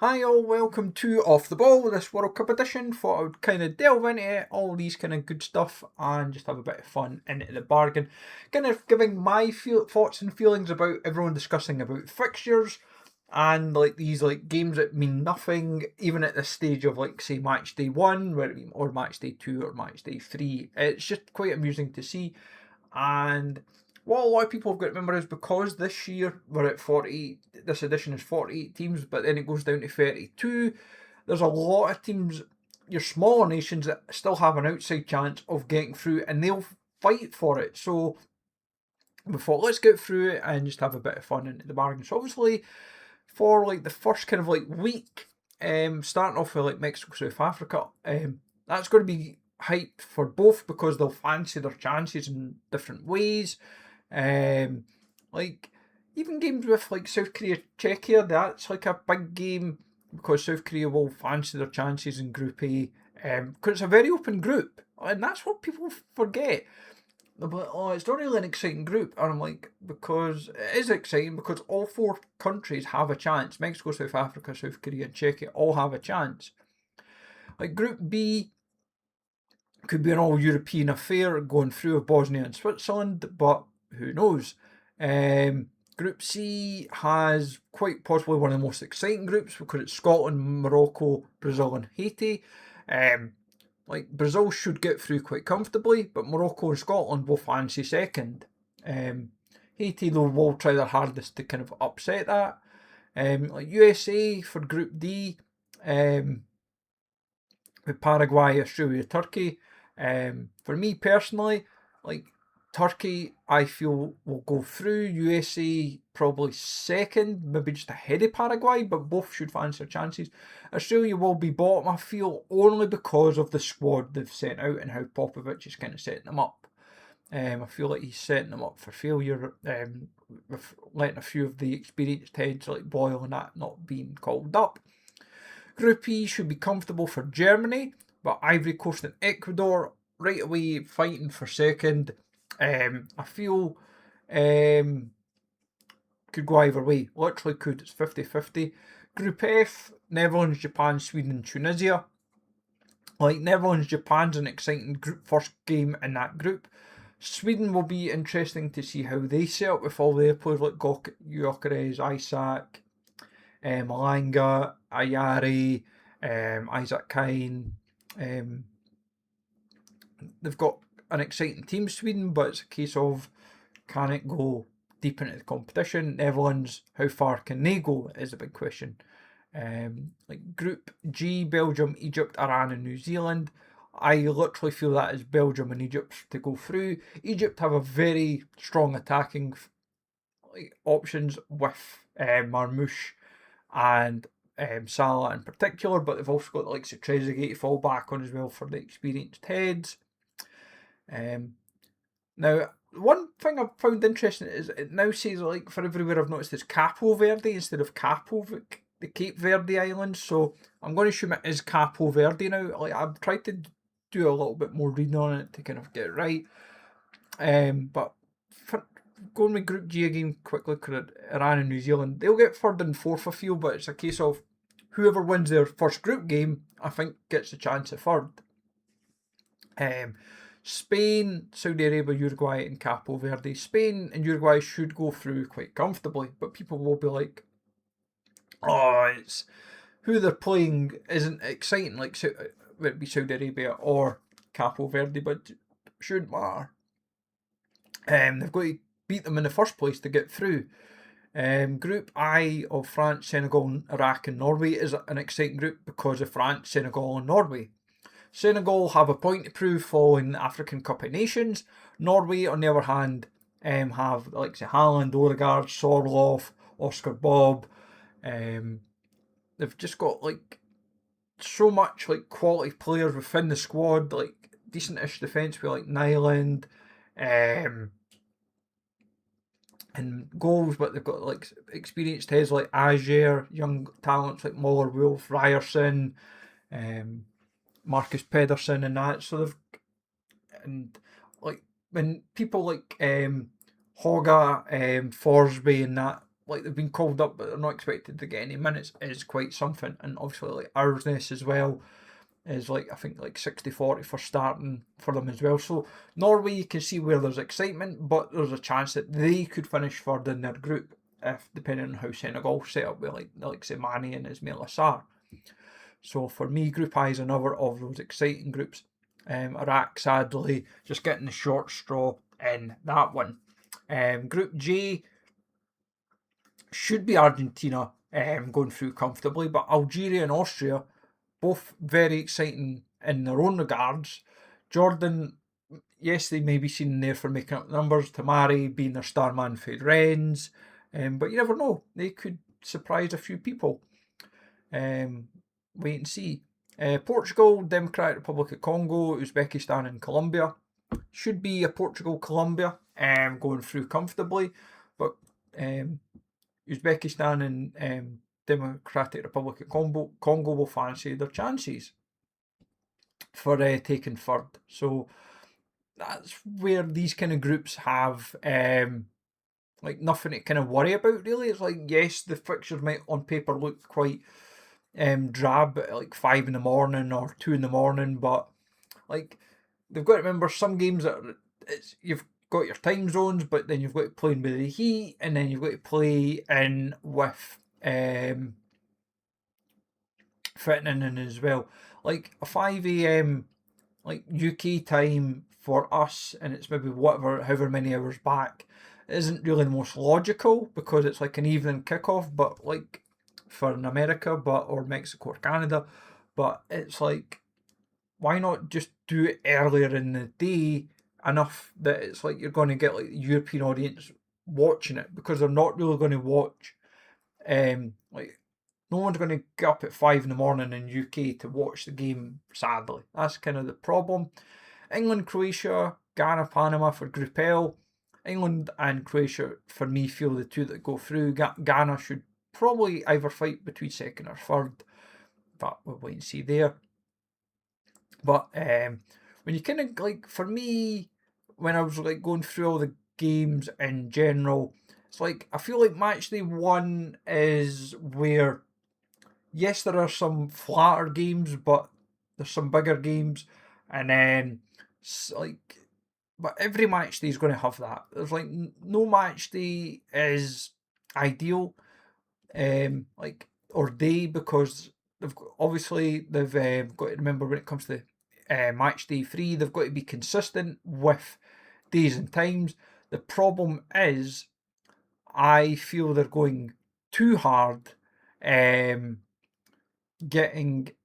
Hi all, welcome to Off the Ball, this World Cup edition. Thought I would kind of delve into all these kind of good stuff and just have a bit of fun in the bargain. Kind of giving my thoughts and feelings about everyone discussing about fixtures and like these like games that mean nothing, even at this stage of like say match day 1 or match day 2 or match day 3. It's just quite amusing to see. And what a lot of people have got to remember is because this year we're at 48, this edition is 48 teams, but then it goes down to 32. There's a lot of teams, your smaller nations, that still have an outside chance of getting through, and they'll fight for it. So we thought, let's get through it and just have a bit of fun into the bargain. So obviously, for like the first kind of like week, starting off with like Mexico, South Africa, that's going to be hyped for both because they'll fancy their chances in different ways. Like even games with like South Korea, Czechia, that's like a big game because South Korea will fancy their chances in Group A, because it's a very open group, and that's what people forget. They're like, oh, it's not really an exciting group, and I'm like, because it is exciting because all four countries have a chance. Mexico, South Africa, South Korea, and Czechia all have a chance. Like Group B could be an all-European affair going through of Bosnia and Switzerland, but who knows? Group C has quite possibly one of the most exciting groups because it's Scotland, Morocco, Brazil, and Haiti. Like Brazil should get through quite comfortably, but Morocco and Scotland will fancy second. Haiti though will try their hardest to kind of upset that. Like USA for Group D, with Paraguay, Australia, Turkey. For me personally, like Turkey, I feel will go through. USA probably second, maybe just ahead of Paraguay, but both should fancy their chances. Australia will be bottom, I feel, only because of the squad they've sent out and how Popovich is kind of setting them up. I feel like he's setting them up for failure, with letting a few of the experienced heads like Boyle and that not being called up. Group E should be comfortable for Germany, but Ivory Coast and Ecuador right away fighting for second. I feel could go either way. Literally could. It's 50-50. Group F, Netherlands, Japan, Sweden, and Tunisia. Like Netherlands, Japan's an exciting group first game in that group. Sweden will be interesting to see how they set up with all their players like Gyökeres, Isaac, Malanga, Ayari, Isaac Kine. They've got an exciting team, Sweden, but it's a case of can it go deep into the competition? Netherlands, how far can they go is a big question. Like Group G, Belgium, Egypt, Iran, and New Zealand. I literally feel that is Belgium and Egypt to go through. Egypt have a very strong attacking options with Marmoush and Salah in particular, but they've also got the likes of Trezeguet to fall back on as well for the experienced heads. Now, one thing I've found interesting is it now says, like, for everywhere I've noticed, it's Capo Verde instead of the Cape Verde Islands, so I'm going to assume it is Capo Verde now. Like, I've tried to do a little bit more reading on it to kind of get it right. But going with Group G again quickly, Iran and New Zealand, they'll get third and fourth, I feel, but it's a case of whoever wins their first group game, I think, gets a chance at third. Spain, Saudi Arabia, Uruguay, and Capo Verde. Spain and Uruguay should go through quite comfortably, but people will be like, oh, it's who they're playing isn't exciting, like would it be Saudi Arabia or Capo Verde, but shouldn't matter. They've got to beat them in the first place to get through. Group I of France, Senegal, Iraq, and Norway is an exciting group because of France, Senegal, and Norway. Senegal have a point to prove following the African Cup of Nations. Norway, on the other hand, have the likes of Haaland, Odegaard, Sorloth, Oscar Bob. They've just got like so much like quality players within the squad, like decent-ish defence with like Nyland, and goals, but they've got like experienced heads like Ajer, young talents like Muller, Wolf, Ryerson, Marcus Pedersen, and that. So they've and like when people like Hogga, Forsby, and that like they've been called up but they're not expected to get any minutes is quite something. And obviously like Oursness as well is like I think like 60-40 for starting for them as well. So Norway, you can see where there's excitement, but there's a chance that they could finish third in their group if depending on how Senegal set up with like say Mane and Ismail Assar. So for me, Group I is another of those exciting groups. Iraq sadly just getting the short straw in that one. Group J should be Argentina going through comfortably, but Algeria and Austria both very exciting in their own regards. Jordan, yes, they may be seen there for making up numbers. Tamari being their star man for Rennes, but you never know. They could surprise a few people. Wait and see. Portugal, Democratic Republic of Congo, Uzbekistan and Colombia. Should be a Portugal-Colombia going through comfortably, but Uzbekistan and Democratic Republic of Congo will fancy their chances for taking third. So that's where these kind of groups have like nothing to kind of worry about really. It's like, yes, the fixtures might on paper look quite drab at like 5 in the morning or 2 in the morning, but like they've got to remember some games that you've got your time zones, but then you've got to play in with the heat, and then you've got to play in with fitting in as well. Like a 5 a.m. like UK time for us, and it's maybe however many hours back, isn't really the most logical because it's like an evening kickoff, but like for in America, or Mexico or Canada, but it's like, why not just do it earlier in the day enough that it's like you're going to get like the European audience watching it, because they're not really going to watch like no one's going to get up at 5 in the morning in UK to watch the game, sadly. That's kind of the problem. England, Croatia, Ghana, Panama for Group L. England and Croatia, for me, feel the two that go through. Ghana should probably either fight between second or third, but we'll wait and see there. But when you kind of like, for me, when I was like going through all the games in general, it's like I feel like matchday 1 is where, yes, there are some flatter games, but there's some bigger games, and then like, but every match day is going to have that. There's like no match day is ideal, like or day, because they've got to remember when it comes to match day 3, they've got to be consistent with days and times. The problem is, I feel they're going too hard, getting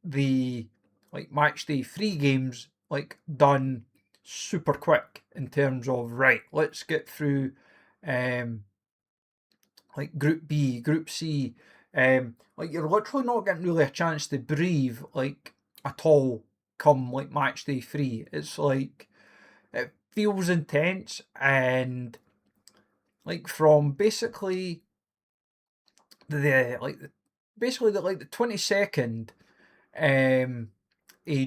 the like match day 3 games like done super quick in terms of, right, let's get through like Group B, Group C. Like you're literally not getting really a chance to breathe like at all come like match day 3. It's like it feels intense, and like from basically the 22nd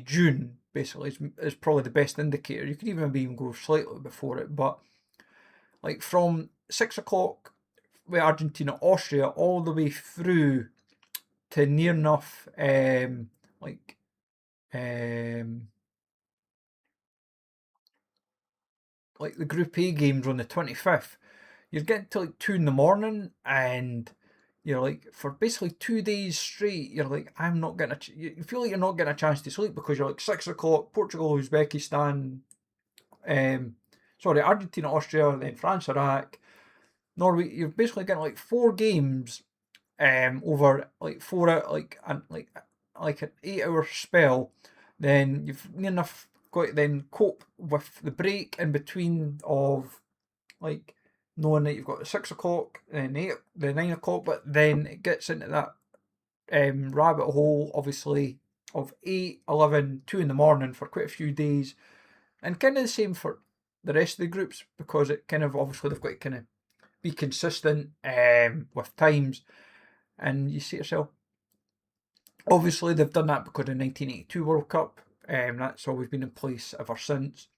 June basically is probably the best indicator. You could maybe even go slightly before it, but like from 6 o'clock with Argentina, Austria, all the way through to near enough like the Group A games on the 25th, you're getting to like 2 in the morning, and you're like, for basically 2 days straight, you're like, I'm not getting you feel like you're not getting a chance to sleep, because you're like 6 o'clock, Portugal, Uzbekistan, Argentina, Austria, then France, Iraq, Norway. You're basically getting like 4 games over like 4 like an 8-hour spell. Then you've near enough got to then cope with the break in between of like knowing that you've got the 6 o'clock and the 9 o'clock, but then it gets into that rabbit hole, obviously, of 8, 11, 2 in the morning for quite a few days, and kind of the same for the rest of the groups, because it kind of, obviously, they've got to kind of be consistent with times, and you see yourself, obviously they've done that because of the 1982 World Cup, that's always been in place ever since,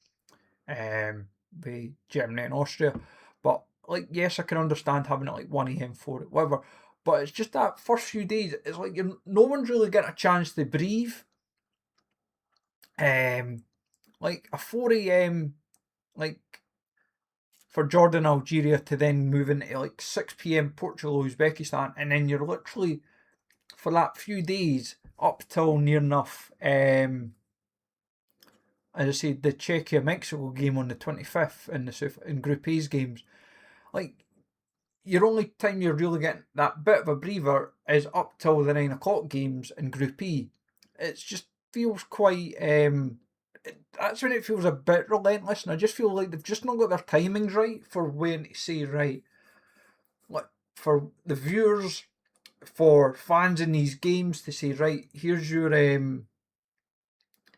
with Germany and Austria, but like, yes, I can understand having it like 1 a.m. for it, whatever. But it's just that first few days, it's like no one's really getting a chance to breathe. Like a 4 a.m. like for Jordan, Algeria to then move into like 6 p.m. Portugal, Uzbekistan, and then you're literally for that few days up till near enough, as I said, the Czechia Mexico game on the 25th in Group A's games. Like, your only time you're really getting that bit of a breather is up till the 9 o'clock games in Group E. It just feels quite. That's when it feels a bit relentless, and I just feel like they've just not got their timings right for when to say, right, like, for the viewers, for fans in these games to say, right, here's your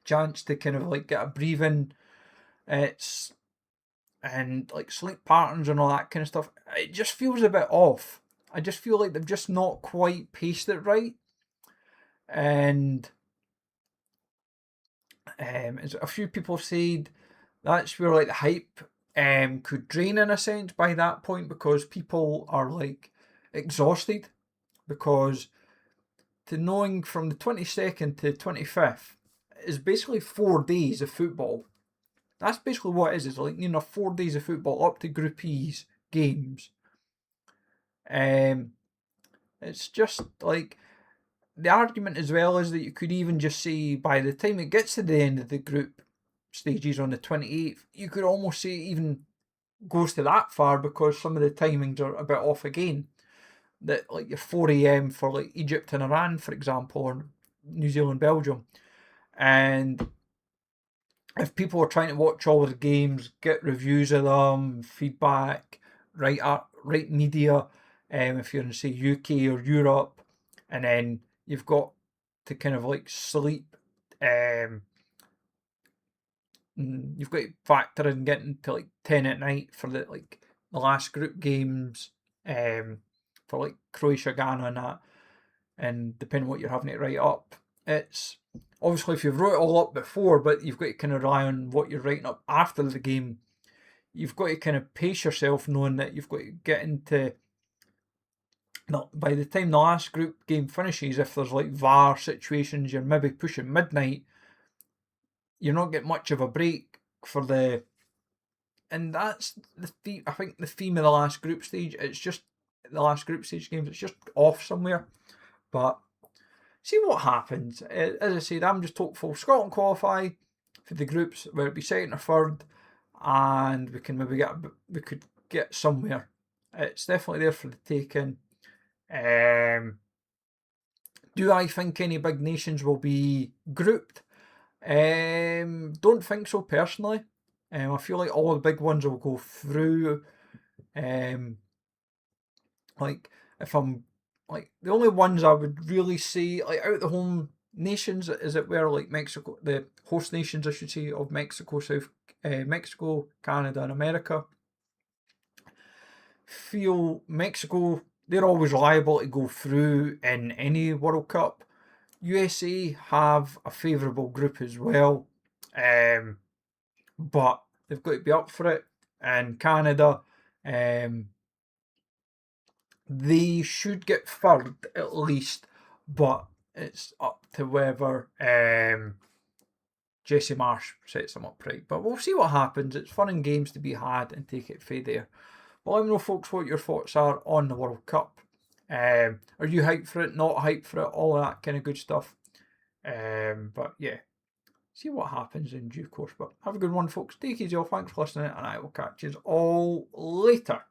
chance to kind of like get a breathing. It's and like sleep patterns and all that kind of stuff. It just feels a bit off. I just feel like they've just not quite paced it right, and as a few people said, that's where like the hype could drain in a sense by that point, because people are like exhausted, because to knowing from the 22nd to 25th is basically 4 days of football. That's basically what it is. It's like, 4 days of football up to Group E's games. It's just like the argument as well is that you could even just say by the time it gets to the end of the group stages on the 28th, you could almost say it even goes to that far, because some of the timings are a bit off again. That like your 4 a.m. for like Egypt and Iran, for example, or New Zealand, Belgium. And if people are trying to watch all the games, get reviews of them, feedback, write media, if you're in say UK or Europe, and then you've got to kind of like sleep, you've got to factor in getting to like 10 at night for the last group games, for like Croatia, Ghana, and that, and depending on what you're having it write up, it's obviously if you've wrote it all up before, but you've got to kind of rely on what you're writing up after the game. You've got to kind of pace yourself, knowing that you've got to get into. Not by the time the last group game finishes, if there's like VAR situations, you're maybe pushing midnight. You're not getting much of a break for the, and that's the theme. I think the theme of the last group stage. It's just the last group stage games. It's just off somewhere, but see what happens. As I said, I'm just hopeful Scotland qualify for the groups, where it be second or third, and we can maybe we could get somewhere. It's definitely there for the taking. Do I think any big nations will be grouped? Don't think so personally. I feel like all the big ones will go through. Like if I'm like the only ones I would really see like out the home nations, is it where like Mexico, the host nations I should say, of Mexico, Mexico, Canada, and America. Feel Mexico, they're always liable to go through in any World Cup. USA have a favourable group as well, but they've got to be up for it. And Canada, they should get third at least, but it's up to whether Jesse Marsh sets them up right. But we'll see what happens. It's fun and games to be had, and take it from there. Well, let me know, folks, what your thoughts are on the World Cup. Are you hyped for it? Not hyped for it? All that kind of good stuff. But yeah, see what happens in due course. But have a good one, folks. Take it easy. Thanks for listening, and I will catch you all later.